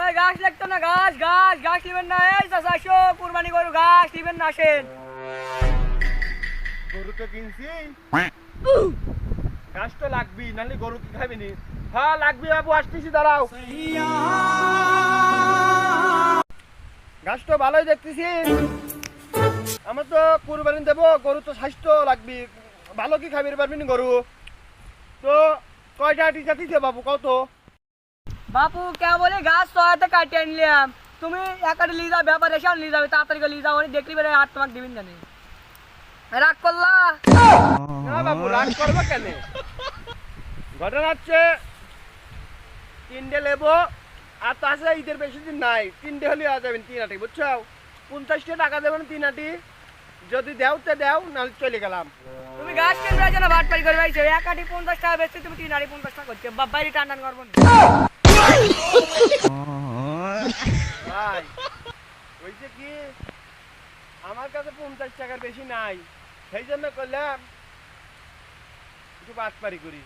ওই ঘাস লাগতো না, ঘাস ঘাস ঘাস নিবেন না। এই চাচা আসো, কুরবানি গরু ঘাস নিবেন না, আসেন। গরু তো কিনছি, ঘাস তো লাগবি, নাহলে গরু কি খাবি নি? হ্যাঁ লাগবি বাবু, আসতেছি, দাঁড়াও। ঘাস তো ভালোই দেখতেছি, আমার তো কুরবানি দেবো, গরু তো স্বাস্থ্য লাগবি, ভালো কি খাবি পারবি না গরু? তো কয়টা টিকা দিতে বাবু কত? বাপু কে বলে ঘাস সহায়তা কাটিয়ে আনলাম, তুমি একাডে নিয়ে যাও, ব্যাপার এসে নিয়ে যাবে, তাড়াতাড়ি করে নিয়ে যাও, দেখলি বেড়ে হাত তোমাকে দিবেন জানি। রাগ করলা? না বাবু, রাগ করবো কেন? ঘটনা হচ্ছে 3টে লেবো, আর তাছাড়া ঈদের বেশি দিন নাই, 3টে হলে আ যাবেন 3 আটি, বুঝছো? 50টা টাকা দেবেন 3 আটি, যদি দেও তে দেও, নাহলে চলে গেলাম। তুমি ঘাস কিনবে যেন ভাটপাড়ি করে ভাইছো, এক আটি 50 টাকা বেচতে তুমি 3 আটি 50 টাকা করছো, বাইরে টান টান করবো না। ভাই হয়েছে কি, আমার কাছে 50 টাকার বেশি নাই, সেই জন্য করলাম একটু বাটপারি করি।